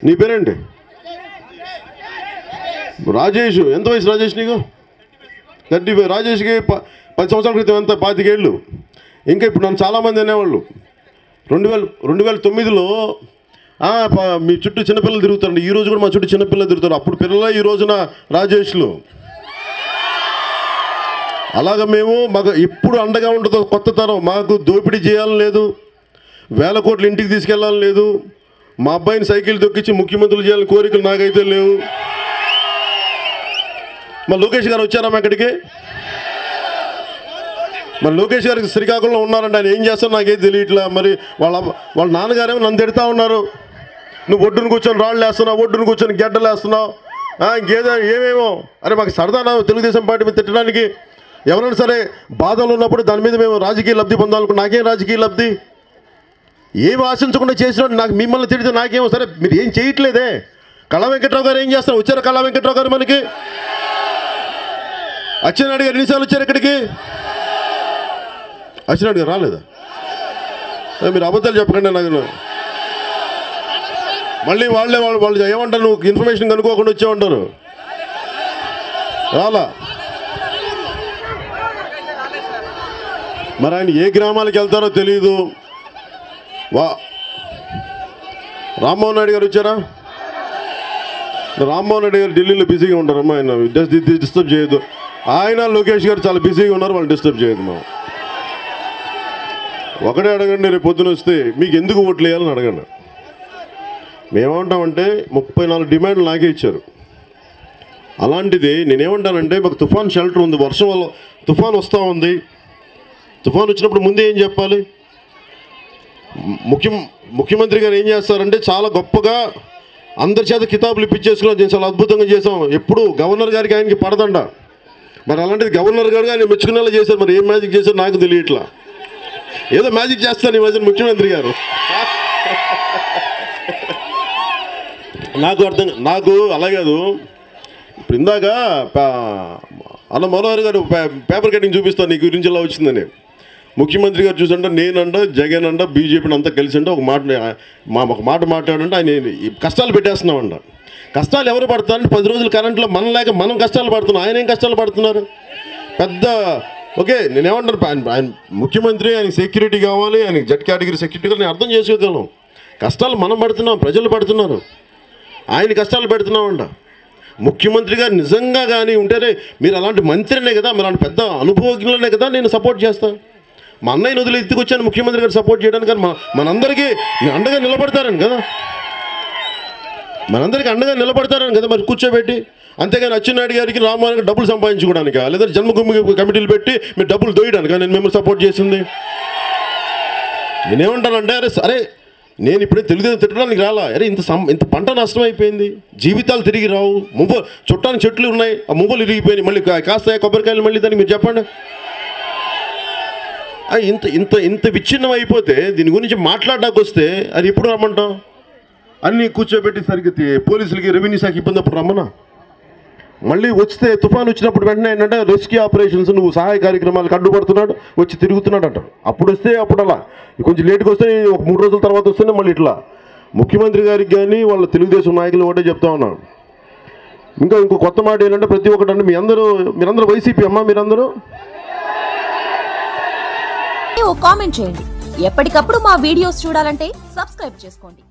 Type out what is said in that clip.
నీ పేరేంటి? రాజేష్. ఎంత వయసు రాజేష్ నీకు? 35. రాజేష్కి 10 సంవత్సరాల క్రితం ఎంత? 25 ఏళ్ళు. ఇంకా ఇప్పుడు నన్ను చాలామంది అనేవాళ్ళు 2009లో మీ చుట్టూ చిన్నపిల్లలు తిరుగుతారండి. ఈ రోజు కూడా మా చుట్టూ చిన్నపిల్లలు తిరుగుతారు. అప్పుడు పిల్లలే ఈ రోజున రాజేష్లు. అలాగ మేము మాకు ఎప్పుడు అండగా ఉండదు కొత్త తరం. మాకు దోపిడీ చేయాలని లేదు, వేల కోట్లు ఇంటికి తీసుకెళ్ళాలని లేదు, మా అబ్బాయిని సైకిల్ తొక్కించి ముఖ్యమంత్రులు చేయాలని కోరికలు నాకైతే లేవు. మరి లోకేష్ గారు వచ్చారా అక్కడికి? మరి లోకేష్ గారికి శ్రీకాకుళంలో ఉన్నారంటే ఆయన ఏం చేస్తారో నాకేం తెలియట్లా. మరి వాళ్ళ నాన్నగారేమో నన్ను తిడతా ఉన్నారు, నువ్వు ఒడ్డును కూర్చొని రాళ్ళు వేస్తున్నావు, ఒడ్డును కూర్చొని గడ్డలు వేస్తున్నావు, ఇంకేదో ఏమేమో. అరే మాకు సరదా తెలుగుదేశం పార్టీ మీద తిట్టడానికి. ఎవరైనా సరే బాధలు ఉన్నప్పుడు దాని మీద మేము రాజకీయ లబ్ధి పొందాలనుకున్నాం. నాకేం రాజకీయ లబ్ధి? ఏమి ఆశించకుండా చేసినా నాకు మిమ్మల్ని తిడితే నాకేమో. సరే మీరు ఏం చేయట్లేదే. కళా వెంకట్రావు గారు ఏం చేస్తారు? వచ్చారు కళా వెంకట్రావు గారు మనకి? అచ్చెన్నాయుడు గారు ఎన్నిసార్లు వచ్చారు ఇక్కడికి? అచ్చెన్నాయుడు గారు రాలేదా? మీరు అబద్ధాలు చెప్పకండి నాకు. మళ్ళీ వాళ్ళు ఏమంటారు, నువ్వు ఇన్ఫర్మేషన్ కనుక్కోకుండా వచ్చేమంటారు. రాలా? మరి ఆయన ఏ గ్రామాలకు వెళ్తారో తెలియదు. రామ్మోహన్ నాయుడు గారు వచ్చారా? రామ్మోహన్ నాయుడు గారు ఢిల్లీలో బిజీగా ఉంటారమ్మా. ఆయన డిస్టర్బ్ చేయొద్దు. ఆయన లోకేష్ గారు చాలా బిజీగా ఉన్నారు, వాళ్ళు డిస్టర్బ్ చేయదు. మనం ఒకటే అడగండి, రేపు పొద్దున వస్తే మీకు ఎందుకు ఓట్లు వేయాలని అడగండి. మేమేమంటామంటే 34 డిమాండ్లు నాకే ఇచ్చారు. అలాంటిది నేనేమంటానంటే మాకు తుఫాన్ షెల్టర్ ఉంది, వర్షం వల్ల తుఫాన్ వస్తూ ఉంది. తుఫాన్ వచ్చినప్పుడు ముందే ఏం చెప్పాలి? ముఖ్యమంత్రి గారు ఏం చేస్తారంటే చాలా గొప్పగా అందరి చేత కితాబులు ఇప్పించేసుకున్నాం, నేను చాలా అద్భుతంగా చేసాం. ఎప్పుడు గవర్నర్ గారికి ఆయనకి పడదండ. మరి అలాంటిది గవర్నర్ గారు ఆయన మెచ్చుకునేలా చేశారు. మరి ఏం మ్యాజిక్ చేశారు నాకు తెలియట్లా. ఏదో మ్యాజిక్ చేస్తాను ఈ మధ్యన ముఖ్యమంత్రి గారు. నాకు అలా కాదు. ఇప్పుడు ఇందాక అన్న మనోహర్ గారు పేపర్ కటింగ్ చూపిస్తాను నీ గురించి ఇలా వచ్చిందని. ముఖ్యమంత్రి గారు చూసంటే నేనంట జగన్ అంట బీజేపీని అంతా కలిసి అంటే ఒక మాట మాట్లాడంటే ఆయన కష్టాలు పెట్టేస్తున్నామంట. కష్టాలు ఎవరు పడతారంటే 10 రోజులు కరెంట్లో మనం లేక మనం కష్టాలు పడుతున్నాం. ఆయన ఏం కష్టాలు పడుతున్నారు? పెద్ద ఓకే నేనేమంటాను, ఆయన ముఖ్యమంత్రి, ఆయనకి సెక్యూరిటీ కావాలి, ఆయనకి జెడ్ కేటగిరీ సెక్యూరిటీ కావాలి, నేను అర్థం చేసుకోగలను. కష్టాలు మనం పడుతున్నాం, ప్రజలు పడుతున్నారు, ఆయన కష్టాలు పెడుతున్నామంట. ముఖ్యమంత్రి గారు నిజంగా కానీ ఉంటేనే మీరు అలాంటి మంత్రినే కదా, మీరు అలాంటి పెద్ద అనుభవజ్ఞులనే కదా నేను సపోర్ట్ చేస్తాను. మా అన్నయ్యని వదిలి ఎత్తుకొచ్చాను ముఖ్యమంత్రి గారు సపోర్ట్ చేయడానికి. కానీ మనందరికీ అండగా నిలబడతారని కదా, మనందరికీ అండగా నిలబడతారని కదా మరి కూర్చోబెట్టి. అంతేగాని అచ్చెన్నాయుడు గారికి రామ్మోహన్ గారికి డబ్బులు సంపాదించుకోవడానికా, లేదా జన్మభూమి కమిటీలు పెట్టి మీరు డబ్బులు దోయడానికా నేను మిమ్మల్ని సపోర్ట్ చేసింది? నేనేమంటానంటే అరే నేను ఇప్పుడే తెలుగుదేశం తిట్టడానికి రాలా. అరే ఇంత పంట నష్టం అయిపోయింది, జీవితాలు తిరిగి రావు, చుట్టానికి చెట్లు ఉన్నాయి, ఆ మువ్వలు ఇరిగిపోయినాయి, మళ్ళీ కాస్తాయి కొబ్బరికాయలు మళ్ళీ దానికి మీరు చెప్పండి. ఇంత విచ్ఛిన్నం అయిపోతే దీని గురించి మాట్లాడడానికి వస్తే అది ఎప్పుడు రమ్మంటాం? అన్నీ కూర్చోబెట్టి సరిగ్గా పోలీసులకి రెవెన్యూ శాఖ ఇబ్బంది అప్పుడు రమ్మనా? మళ్ళీ వస్తే తుఫాన్ వచ్చినప్పుడు వెంటనే ఏంటంటే రెస్క్యూ ఆపరేషన్స్ నువ్వు సహాయ కార్యక్రమాలకు అడ్డుపడుతున్నాడు, వచ్చి తిరుగుతున్నాడు అంటారు. అప్పుడు వస్తే అప్పుడు అలా, కొంచెం లేట్గా వస్తే ఒక 3 రోజుల తర్వాత వస్తేనే మళ్ళీ ఇట్లా. ముఖ్యమంత్రి గారికి కానీ వాళ్ళ తెలుగుదేశం నాయకులు ఒకటే చెప్తా ఉన్నాను. ఇంకో కొత్త మాట ఏంటంటే ప్రతి ఒక్కటి అంటే మీరందరూ వైసీపీ అమ్మా, మీరందరూ కామెంట్ చేయండి. ఎప్పటికప్పుడు మా వీడియోస్ చూడాలంటే సబ్స్క్రైబ్ చేసుకోండి.